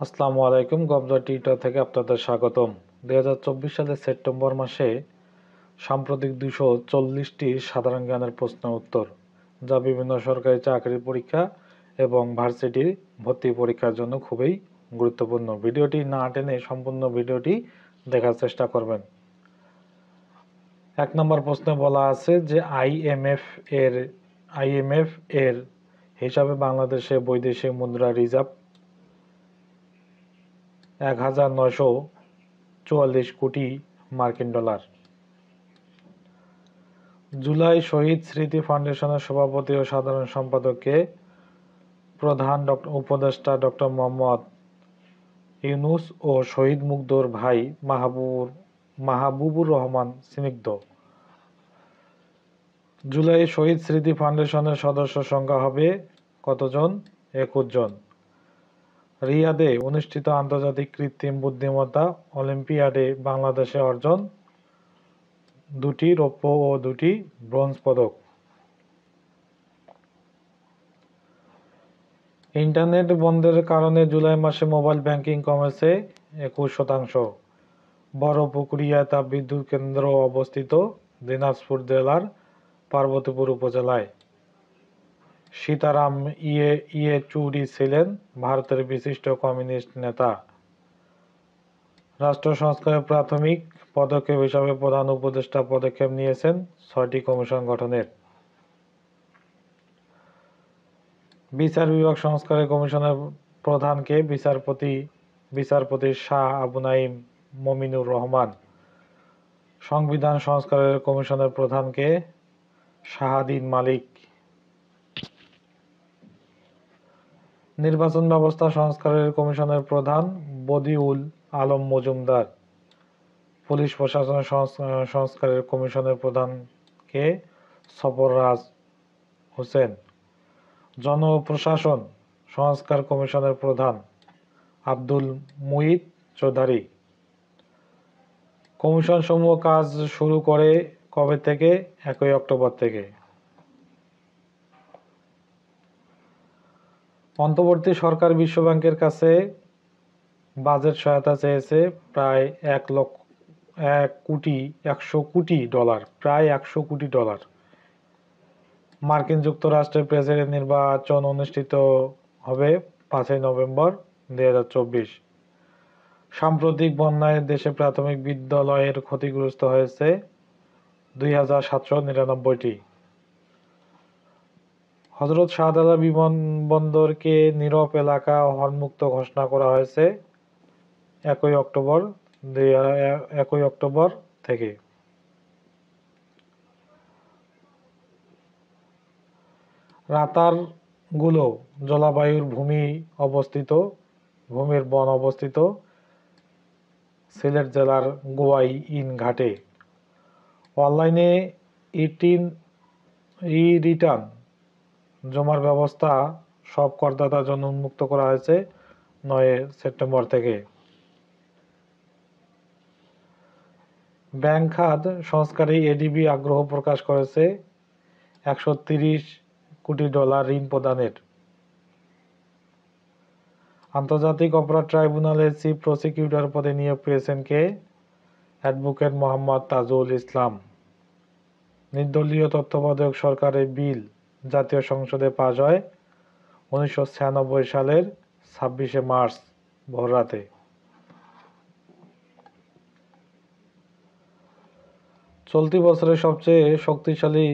আসসালামু আলাইকুম। গবজা টিউটর থেকে আপনাদের স্বাগতম। 2024 সালের সেপ্টেম্বর মাসে সাম্প্রতিক 240টি সাধারণ জ্ঞানের প্রশ্ন উত্তর, যা বিভিন্ন সরকারি চাকরির পরীক্ষা এবং ভার্সিটির ভর্তি পরীক্ষার জন্য খুবই গুরুত্বপূর্ণ। ভিডিওটি না টেনে সম্পূর্ণ ভিডিওটি দেখার চেষ্টা করবেন। 1 নম্বর প্রশ্নে বলা আছে যে আইএমএফ এর হিসাবে বাংলাদেশে বৈদেশিক মুদ্রা রিজার্ভ 1944 কোটি মার্কিন ডলার। জুলাই শহীদ স্মৃতি ফাউন্ডেশনের সভাপতি ও সাধারণ সম্পাদককে প্রধান উপদেষ্টা ডক্টর মোহাম্মদ ইউনূস ও শহীদ মুগ্ধর ভাই মাহবুবুর রহমান স্নিগ্ধ। জুলাই শহীদ স্মৃতি ফাউন্ডেশনের সদস্য সংখ্যা হবে কতজন? 21 জন। রিয়াদে অনুষ্ঠিত আন্তর্জাতিক কৃত্রিম বুদ্ধিমত্তা অলিম্পিয়াডে বাংলাদেশে অর্জন 2টি রৌপ্য ও 2টি ব্রোঞ্জ পদক। ইন্টারনেট বন্ধের কারণে জুলাই মাসে মোবাইল ব্যাংকিং কমেছে 21%। বড়পুকুরিয়া তাপবিদ্যুৎ কেন্দ্র অবস্থিত দিনাজপুর জেলার পার্বতীপুর উপজেলায়। সীতারাম ইয়েচুরি ছিলেন ভারতের বিশিষ্ট কমিউনিস্ট নেতা। রাষ্ট্র সংস্কারের প্রাথমিক পদক্ষেপ হিসাবে প্রধান উপদেষ্টা পদক্ষেপ নিয়েছেন 6টি কমিশন গঠনের। বিচার বিভাগ সংস্কারের কমিশনের প্রধানকে বিচারপতি শাহ আবু নাঈম মমিনুর রহমান। সংবিধান সংস্কারের কমিশনের প্রধানকে শাহাদীন মালিক। নির্বাচন ব্যবস্থা সংস্কারের কমিশনের প্রধান বদিউল আলম মজুমদার। পুলিশ প্রশাসন সংস্কারের কমিশনের প্রধানকে সফররাজ হোসেন। জনপ্রশাসন সংস্কার কমিশনের প্রধান আব্দুল মুঈত চৌধুরী। কমিশন সমূহ কাজ শুরু করে কবে থেকে? 1 অক্টোবর থেকে। অন্তর্বর্তী সরকার বিশ্বব্যাংকের কাছে বাজেট সহায়তা চেয়েছে প্রায় 100 কোটি ডলার। প্রায় 100 কোটি ডলার। মার্কিন যুক্তরাষ্ট্রের প্রেসিডেন্ট নির্বাচন অনুষ্ঠিত হবে 5 নভেম্বর 2024। সাম্প্রতিক বন্যায় দেশে প্রাথমিক বিদ্যালয়ের ক্ষতিগ্রস্ত হয়েছে 2799টি। হযরত শাহজালাল বিমানবন্দরকে নীরব এলাকা হলমুক্ত ঘোষণা করা হয়েছে 1 অক্টোবর থেকে। রাতারগুলো জলবায়ুর ভূমির বন অবস্থিত সিলেট জেলার গোয়াই ইন ঘাটে। অনলাইনে রিটার্ন জমার ব্যবস্থা সব করদাতার জন্য উন্মুক্ত করা হয়েছে 9 সেপ্টেম্বর থেকে। ব্যাংক খাত সংস্কারে এডিবি আগ্রহ প্রকাশ করেছে 130 কোটি ডলার ঋণ প্রদানের। আন্তর্জাতিক অপরাধ ট্রাইব্যুনালের চিফ প্রসিকিউটর পদে নিয়োগ পেয়েছেন কে? অ্যাডভোকেট মোহাম্মদ তাজুল ইসলাম। নির্দলীয় তত্ত্বাবধায়ক সরকারের বিল জাতীয় সংসদে পাস হয় 1996 সালের 26 মার্চ ভোররাতে। চলতি বছরের সবচেয়ে শক্তিশালী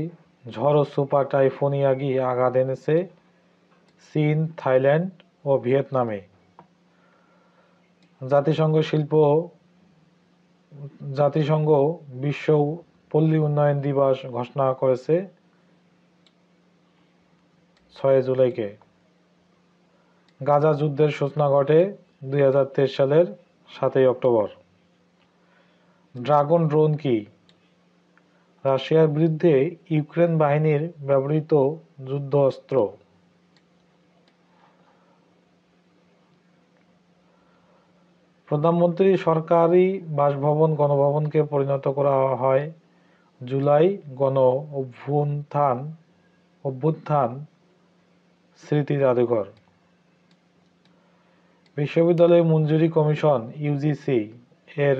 ঝড় ও সুপার টাইফুন ইয়াগি আঘাত এনেছে চীন, থাইল্যান্ড ও ভিয়েতনামে। জাতিসংঘ বিশ্ব পল্লী উন্নয়ন দিবস ঘোষণা করেছে 6 জুলাইকে। গাজা যুদ্ধের সূচনা ঘটে 2023 সালের 7 অক্টোবর। ড্রাগন ড্রোন কি? রাশিয়ার বিরুদ্ধে ইউক্রেন বাহিনীর ব্যবহৃত যুদ্ধ অস্ত্র। প্রধানমন্ত্রী সরকারি বাসভবন গণভবনকে পরিণত করা হয় জুলাই গণ অভ্যুত্থান স্মৃতি জাদুঘর। বিশ্ববিদ্যালয় মঞ্জুরি কমিশন ইউজিসি এর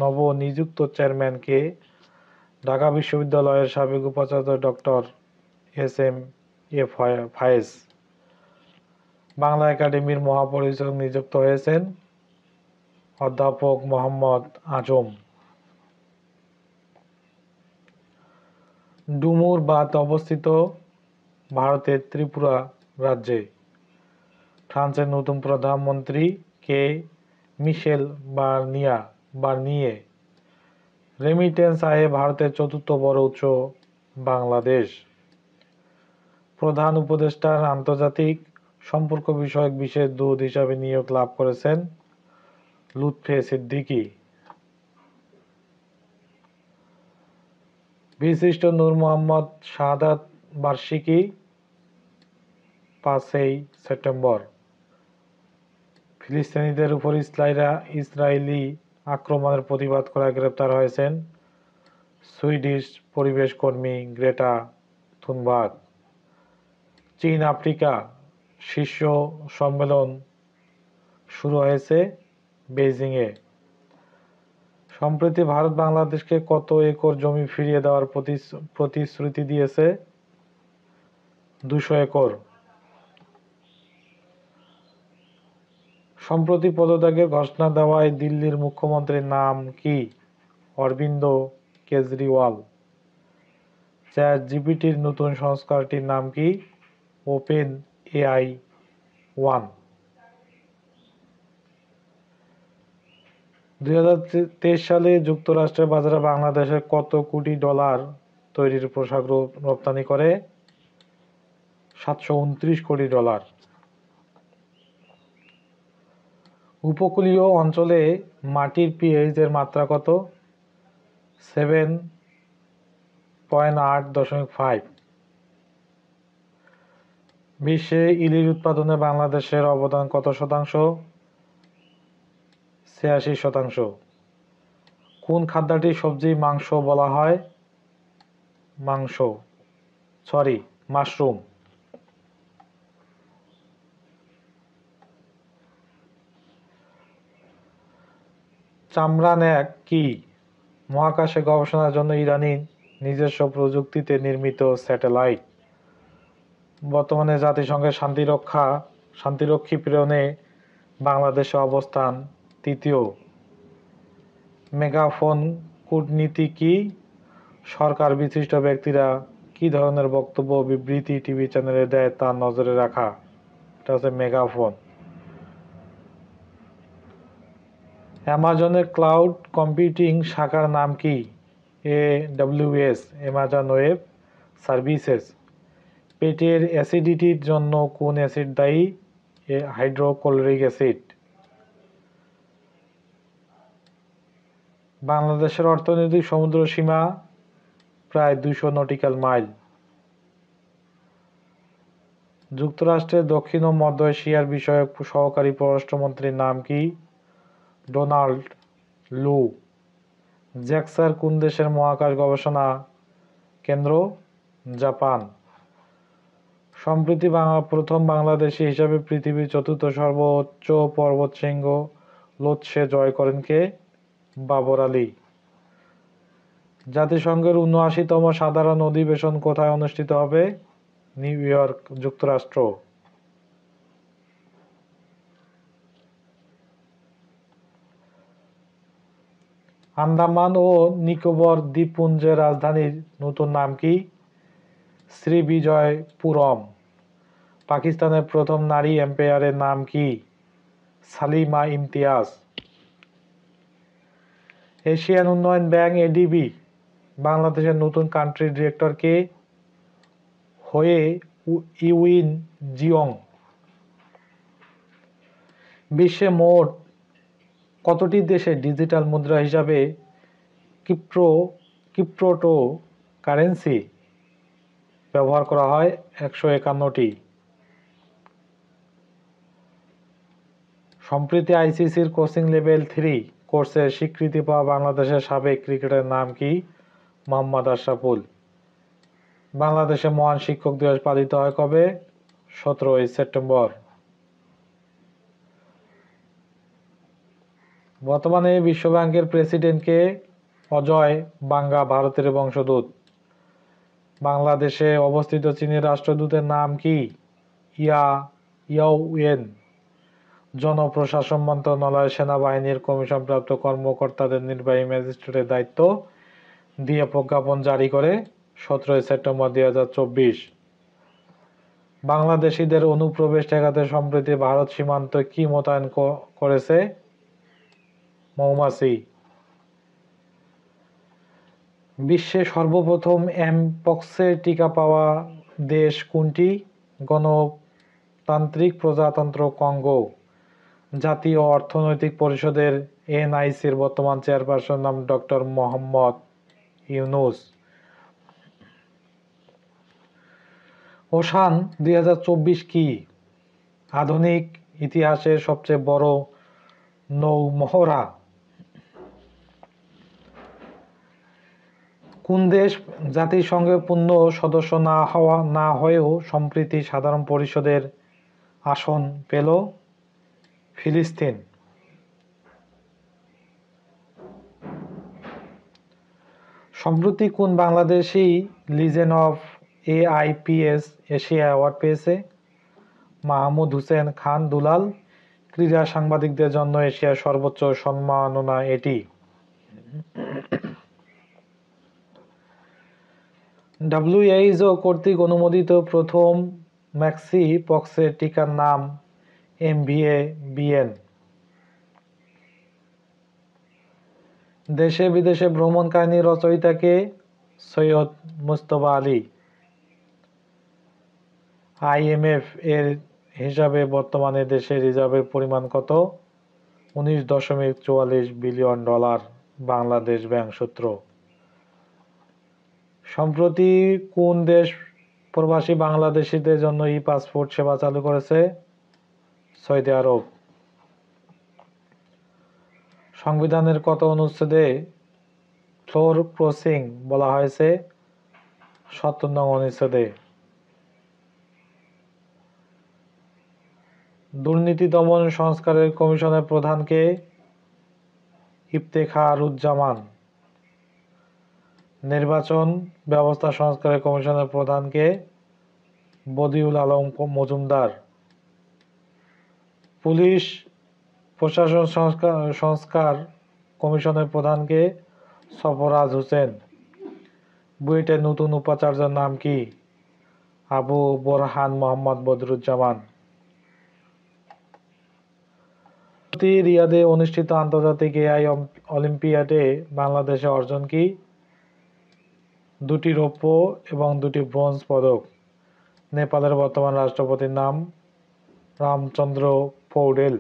নবনিযুক্ত চেয়ারম্যান কে? ঢাকা বিশ্ববিদ্যালয়ের সাবেক উপাচার্য ডক্টর এস.এম.এ ফায়েজ। বাংলা একাডেমির মহাপরিচালক নিযুক্ত হয়েছেন অধ্যাপক মোহাম্মদ আজম। ডুমুর বাঁধ অবস্থিত ভারতের ত্রিপুরা রাজ্যে। ফ্রান্সের নতুন প্রধানমন্ত্রী কে? মিশেল বার্নিয়ে। রেমিটেন্স আয়ে ভারতের চতুর্থ বড় উৎস বাংলাদেশ। প্রধান উপদেষ্টার আন্তর্জাতিক সম্পর্ক বিষয়ক বিশেষ দূত হিসাবে নিয়োগ লাভ করেছেন লুৎফে সিদ্দিকী। বিশিষ্ট নূর মোহাম্মদ শাহাদাত বার্ষিকী 5ই সেপ্টেম্বর। ফিলিস্তিনিদের উপর ইসরায়েলি আক্রমণের প্রতিবাদ করায় গ্রেপ্তার হয়েছেন সুইডিশ পরিবেশ কর্মী গ্রেটা থুনবার্গ। চীন আফ্রিকা শীর্ষ সম্মেলন শুরু হয়েছে বেইজিংয়ে। সম্প্রতি ভারত বাংলাদেশকে কত একর জমি ফিরিয়ে দেওয়ার প্রতিশ্রুতি দিয়েছে? 200 একর। সম্প্রতি পদত্যাগের ঘোষণা দেওয়ায় দিল্লির মুখ্যমন্ত্রীর নাম কি? অরবিন্দ কেজরিওয়াল। চ্যাট জিপিটির নতুন সংস্করণটির নাম কি? Open AI 1। 2023 সালে যুক্তরাষ্ট্রের বাজারে বাংলাদেশের কত কোটি ডলার তৈরির পোশাক রপ্তানি করে? 729 কোটি ডলার। উপকূলীয় অঞ্চলে মাটির পিএইচ এর মাত্রা কত? 7.8.5। বিশ্বে ইলিশ উৎপাদনে বাংলাদেশের অবদান কত শতাংশ? 86%। কোন খাদ্যটি সবজি মাংস বলা হয়? মাশরুম। চামরান 1 কি? মহাকাশে গবেষণার জন্য ইরানি নিজস্ব প্রযুক্তিতে নির্মিত স্যাটেলাইট। বর্তমানে জাতিসংঘের শান্তিরক্ষী প্রেরণে বাংলাদেশের অবস্থান 3য়। মেগাফোন কূটনীতি কি? সরকার বিশিষ্ট ব্যক্তিরা কি ধরনের বক্তব্য বিবৃতি টিভি চ্যানেলে দেয় তা নজরে রাখা। এটা হচ্ছে মেগাফোন। অ্যামাজনের ক্লাউড কম্পিউটিং শাখার নাম কি? AWS Amazon web services. পেটের অ্যাসিডিটির জন্য কোন অ্যাসিড দায়ী? Hydrochloric acid. বাংলাদেশের অর্থনৈতিক সমুদ্র সীমা প্রায় 200 নটিক্যাল মাইল। যুক্তরাষ্ট্রের দক্ষিণ ও মধ্য এশিয়ার বিষয়ক সহকারী পররাষ্ট্রমন্ত্রীর নাম কি? ডোনাল্ড লু। জ্যাক্সার কোন দেশের মহাকাশ গবেষণা কেন্দ্র? জাপান। সম্প্রতি প্রথম বাংলাদেশী হিসাবে পৃথিবীর চতুর্থ সর্বোচ্চ পর্বতশৃঙ্গ লোৎসে জয় করেন কে? বাবর আলী। জাতিসংঘের ৭৯তম সাধারণ অধিবেশন কোথায় অনুষ্ঠিত হবে? নিউ ইয়র্ক, যুক্তরাষ্ট্র। আন্দামান ও নিকোবর দ্বীপপুঞ্জের রাজধানীর নতুন নাম কি? শ্রীবিজয়পুরম। পাকিস্তানের প্রথম নারী এম্পায়ারের নাম কি? সালিমা ইমতিয়াজ। এশিয়ান উন্নয়ন ব্যাংক এডিবি বাংলাদেশের নতুন কান্ট্রি ডিরেক্টর কে? হোয়ে ইউইন জিওং। বিশ্বে মোট কতটি দেশে ডিজিটাল মুদ্রা হিসাবে ক্রিপ্টো কারেন্সি ব্যবহার করা হয়? 151টি। সম্প্রতি আইসিসির কোচিং লেভেল 3 কোর্সের স্বীকৃতি পাওয়া বাংলাদেশের সাবেক ক্রিকেটারের নাম কি? মোহাম্মদ আশরাফুল। বাংলাদেশে মহান শিক্ষক দিবস পালিত হয় কবে? 17ই সেপ্টেম্বর। বর্তমানে বিশ্বব্যাংকের প্রেসিডেন্টকে অজয় বাঙ্গা ভারতের বংশোদ্ভূত। বাংলাদেশে অবস্থিত চীনের রাষ্ট্রদূতের নাম কি? ইয়াওয়েন। জনপ্রশাসন মন্ত্রণালয় সেনাবাহিনীর কমিশনপ্রাপ্ত কর্মকর্তাদের নির্বাহী ম্যাজিস্ট্রেটের দায়িত্ব দিয়ে প্রজ্ঞাপন জারি করে 17 সেপ্টেম্বর 2024। বাংলাদেশিদের অনুপ্রবেশ ঠেকাতে সম্প্রতি ভারত সীমান্তে কি মোতায়েন করেছে? মৌমাছি। বিশ্বে সর্বপ্রথম এমপক্সের টিকা পাওয়া দেশ কোনটি? গণতান্ত্রিক প্রজাতন্ত্র কঙ্গো। জাতীয় অর্থনৈতিক পরিষদের এনআইসির বর্তমান চেয়ারপারসন নাম ডক্টর মোহাম্মদ ইউনূস। ওশান 2024 কি? আধুনিক ইতিহাসের সবচেয়ে বড় নৌমহড়া। কোন দেশ জাতিসংঘের পূর্ণ সদস্য না হয়েও সম্প্রতি সাধারণ পরিষদের আসন পেল? ফিলিস্তিন। সম্প্রতি কোন Bangladeshi legend of AIPS Asia award পেয়েছে? মাহমুদ হুসেন খান দুলাল। ক্রীড়া সাংবাদিকদের জন্য এশিয়ার সর্বোচ্চ সম্মাননা এটি। WHO কর্তৃক অনুমোদিত প্রথম ম্যাক্সি পক্সের টিকার নাম MVA-BN। দেশে বিদেশে ভ্রমণ কাহিনী রচয়িতা কে? সৈয়দ মুজতবা আলী। IMF এর হিসাবে বর্তমানে দেশের রিজার্ভের পরিমাণ কত? $19.44 বিলিয়ন। বাংলাদেশ ব্যাংক সূত্র। সম্প্রতি কোন দেশ প্রবাসী বাংলাদেশিদের জন্য পাসপোর্ট সেবা চালু করেছে? সৌদি আরব। সংবিধানের কত অনুচ্ছেদে ফ্লোর ক্রসিং বলা হয়েছে? 70 নং অনুচ্ছেদে। দুর্নীতি দমন সংস্কারের কমিশনের প্রধান কে? ইফতেখারুজ্জামান। নির্বাচন ব্যবস্থা সংস্কারের কমিশনের প্রধান কে? বদিউল আলম মজুমদার। পুলিশ প্রশাসন সংস্কার কমিশনের প্রধান কে? সরফরাজ হোসেন। বুয়েটের নতুন উপাচার্যের নাম কি? আবু বোরহান মোহাম্মদ বদরুজ্জামান। রিয়াদে অনুষ্ঠিত আন্তর্জাতিক AI অলিম্পিয়াডে বাংলাদেশের অর্জন কি? 2টি রৌপ্য এবং 2টি ব্রোঞ্জ পদক। নেপালের বর্তমান রাষ্ট্রপতির নাম রামচন্দ্র পৌডেল।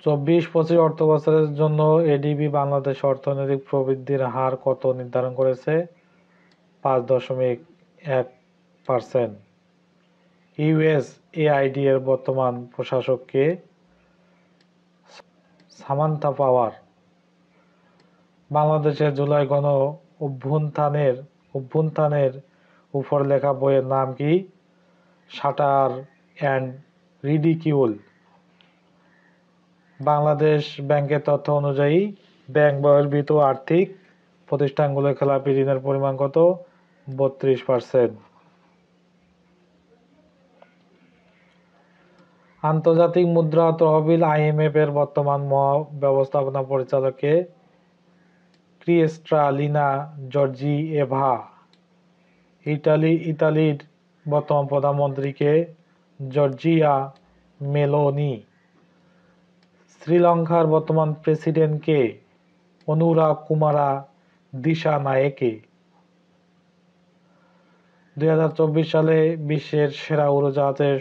24-25 অর্থবছরের জন্য ADB বাংলাদেশ অর্থনৈতিক প্রবৃদ্ধির হার কত নির্ধারণ করেছে? 5.1%। USAID এর বর্তমান প্রশাসক কে? সামান্থা পাওয়ার। বাংলাদেশের জুলাই গণ অভ্যুত্থানের উপর লেখা বইয়ের নাম কি? Shutter and ridicule. বাংলাদেশ ব্যাংকের তথ্য অনুযায়ী ব্যাংক বহির্ভূত আর্থিক প্রতিষ্ঠানগুলোর খেলাপি ঋণের পরিমাণ কত? 32%। আন্তর্জাতিক মুদ্রা তহবিল IMF এর বর্তমান ব্যবস্থাপনা পরিচালক কে? Kristalina Georgieva. ইতালির বর্তমান প্রধানমন্ত্রী কে? Giorgia Meloni. শ্রীলঙ্কার বর্তমান প্রেসিডেন্ট কে? অনুরাগ কুমারা দিশানায়েকে। 2024 সালে বিশ্বের সেরা উড়োজাহাজের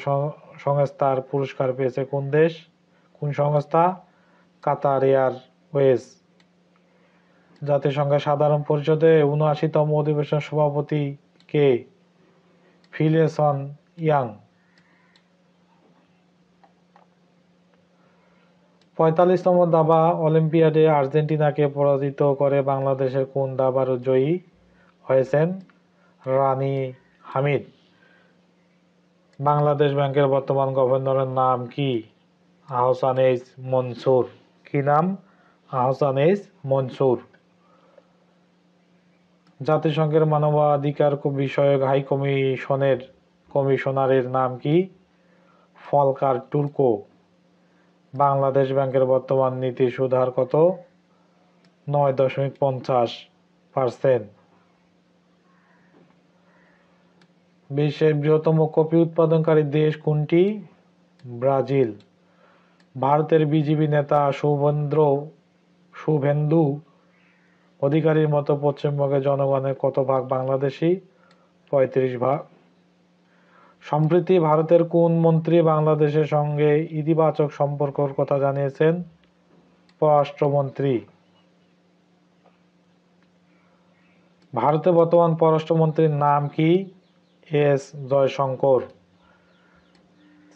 সংস্থার পুরস্কার পেয়েছে কোন সংস্থা? Qatar Airways. জাতিসংঘের সাধারণ পরিষদে 79তম অধিবেশন সভাপতি কে? ফিলেসন ইয়াং। 45তম দাবা অলিম্পিয়াডে আর্জেন্টিনাকে পরাজিত করে বাংলাদেশের কোন দাবার জয়ী হয়েছেন? রানী হামিদ। বাংলাদেশ ব্যাংকের বর্তমান গভর্নরের নাম কি? আহসান এইচ মনসুর। কি নাম? আহসান এইচ মনসুর। জাতিসংঘের মানবাধিকার বিষয়ক হাই কমিশনারের নাম কি? ফলকার টুর্কো। বাংলাদেশ ব্যাংকের বর্তমান নীতি সুদ হার কত? 9.50%। বিশ্বের বৃহত্তম কফি উৎপাদনকারী দেশ কোনটি? ব্রাজিল। ভারতের বিজেপি নেতা শুভেন্দু অধিকারীর মতো পশ্চিমবঙ্গের জনগণের কত ভাগ বাংলাদেশি? 35%। সম্প্রতি ভারতের কোন মন্ত্রী বাংলাদেশের সঙ্গে ইতিবাচক সম্পর্কের কথা জানিয়েছেন? পররাষ্ট্রমন্ত্রী। ভারতের বর্তমান পররাষ্ট্রমন্ত্রীর নাম কি? এস জয়শঙ্কর।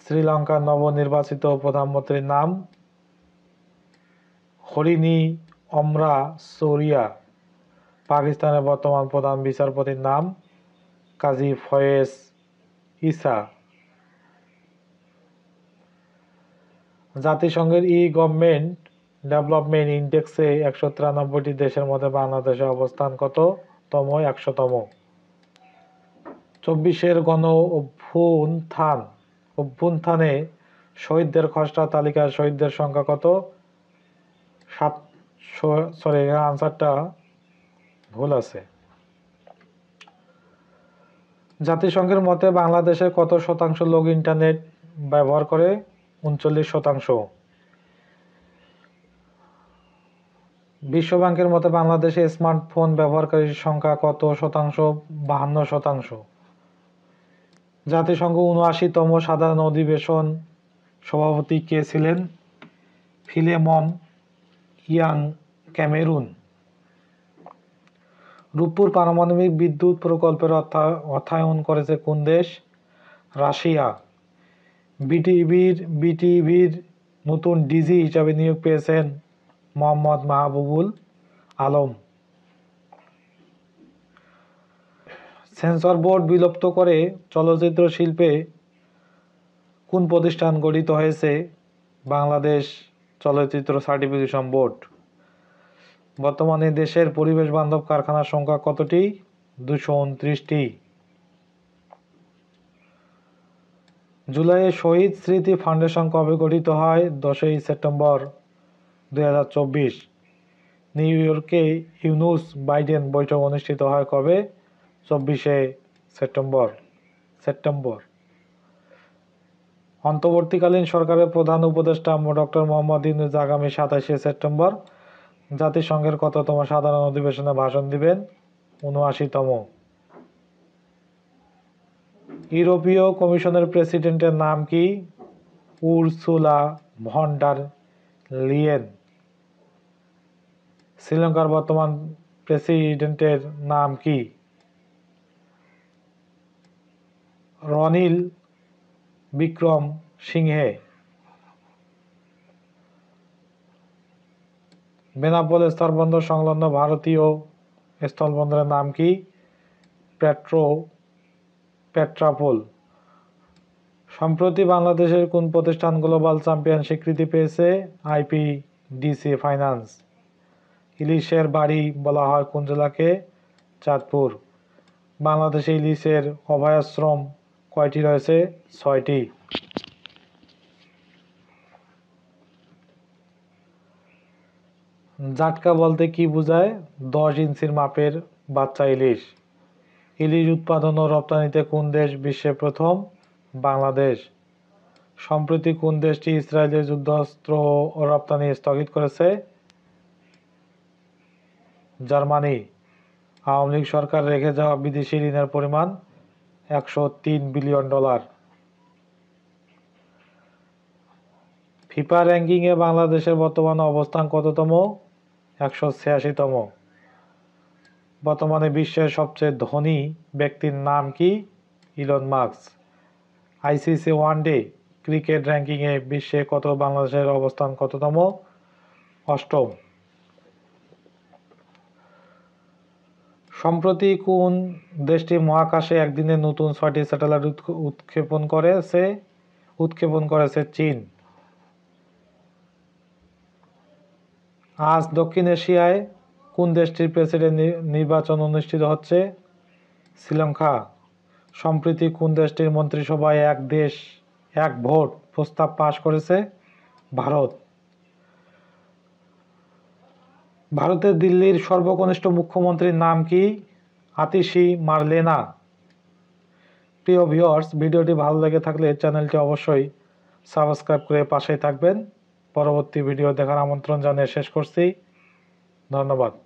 শ্রীলঙ্কার নবনির্বাচিত প্রধানমন্ত্রীর নাম? হরিণী অমরাসরিয়া। পাকিস্তানের বর্তমান প্রধান বিচারপতির নাম? কাজী ফয়েজ ঈসা। জাতিসংঘের গভর্নমেন্ট ডেভেলপমেন্ট ইন্ডেক্সে 193টি দেশের মধ্যে বাংলাদেশের অবস্থান কততম? 100তম। 24-এর গণ অভ্যুত্থানে শহীদদের খসড়া তালিকায় শহীদদের সংখ্যা কত? আনসারটা ভুল আছে। জাতিসংঘের মতে বাংলাদেশের কত শতাংশ লোক ইন্টারনেট ব্যবহার করে? 39%। বিশ্বব্যাংকের মতে বাংলাদেশে স্মার্টফোন ব্যবহারকারীর সংখ্যা কত শতাংশ? 52%। জাতিসংঘ 79তম সাধারণ অধিবেশন সভাপতি কে ছিলেন? Philemon young Cameroon. রূপপুর পারমাণবিক বিদ্যুৎ প্রকল্পের অর্থায়ন করেছে কোন দেশ? রাশিয়া। বিটিভির নতুন ডিজি হিসাবে নিয়োগ পেয়েছেন মোহাম্মদ মাহবুবুল আলম। সেন্সর বোর্ড বিলুপ্ত করে চলচ্চিত্র শিল্পে কোন প্রতিষ্ঠান গঠিত হয়েছে? বাংলাদেশ চলচ্চিত্র সার্টিফিকেশন বোর্ড। বর্তমানে দেশের পরিবেশ বান্ধব কারখানার সংখ্যা কতটি? 229টি। জুলাইয়ে শহীদ স্মৃতি ফাউন্ডেশন কবে গঠিত হয়? 10ই সেপ্টেম্বর 2024। নিউ ইয়র্কে ইউনুস বাইডেন বৈঠক অনুষ্ঠিত হয় কবে? 24শে সেপ্টেম্বর। অন্তর্বর্তীকালীন সরকারের প্রধান উপদেষ্টা ডক্টর মোহাম্মদ ইউনূস আগামী 27শে সেপ্টেম্বর জাতিসংঘের কততম সাধারণ অধিবেশনে ভাষণ দিবেন? 79তম। ইউরোপীয় কমিশনের প্রেসিডেন্টের নাম কি? Ursula von der Leyen. শ্রীলঙ্কার বর্তমান প্রেসিডেন্টের নাম কি? রনিল বিক্রম সিংহে। বেনাপোল স্থলবন্দর সংলগ্ন ভারতীয় স্থলবন্দরের নাম কি? পেট্রাপোল। সম্প্রতি বাংলাদেশের কোন প্রতিষ্ঠান গ্লোবাল চ্যাম্পিয়ন স্বীকৃতি পেয়েছে? IPDC finance. ইলিশের বাড়ি বলা হয় কোন জেলাকে? চাঁদপুর। বাংলাদেশে ইলিশের অভয়াশ্রম কয়টি রয়েছে? 6টি। জাটকা বলতে কি বোঝায়? 10 ইঞ্চির মাপের বাচ্চা ইলিশ। ইলিশ উৎপাদন ও রপ্তানিতে কোন দেশ বিশ্বে প্রথম? বাংলাদেশ। সম্প্রতি কোন দেশটি ইসরায়েলের যুদ্ধাস্ত্র রপ্তানি স্থগিত করেছে? জার্মানি। আওয়ামী লীগ সরকার রেখে যাওয়া বিদেশি ঋণের পরিমাণ? $103 বিলিয়ন। ফিফা র্যাঙ্কিংয়ে বাংলাদেশের বর্তমান অবস্থান কততম? 186তম। বর্তমানে বিশ্বের সবচেয়ে ধনী ব্যক্তির নাম কি? Elon Musk. ICC one day cricket র্যাঙ্কিংয়ে বিশ্বে বাংলাদেশের অবস্থান কততম? 8ম। সম্প্রতি কোন দেশটি মহাকাশে একদিনে নতুন 6টি স্যাটেলাইট উৎক্ষেপণ করেছে? চীন। আজ দক্ষিণ এশিয়ায় কোন দেশটির প্রেসিডেন্ট নির্বাচন অনুষ্ঠিত হচ্ছে? শ্রীলঙ্কা। সম্প্রতি কোন দেশটির মন্ত্রিসভায় এক দেশ এক ভোট প্রস্তাব পাশ করেছে? ভারত। ভারতের দিল্লির সর্বকনিষ্ঠ মুখ্যমন্ত্রীর নাম কি? আতিশি মার্লেনা। প্রিয় ভিউয়ার্স, ভিডিওটি ভালো লেগে থাকলে চ্যানেলটি অবশ্যই সাবস্ক্রাইব করে পাশেই থাকবেন। পরবর্তী ভিডিও দেখার আমন্ত্রণ জানিয়ে শেষ করছি। ধন্যবাদ।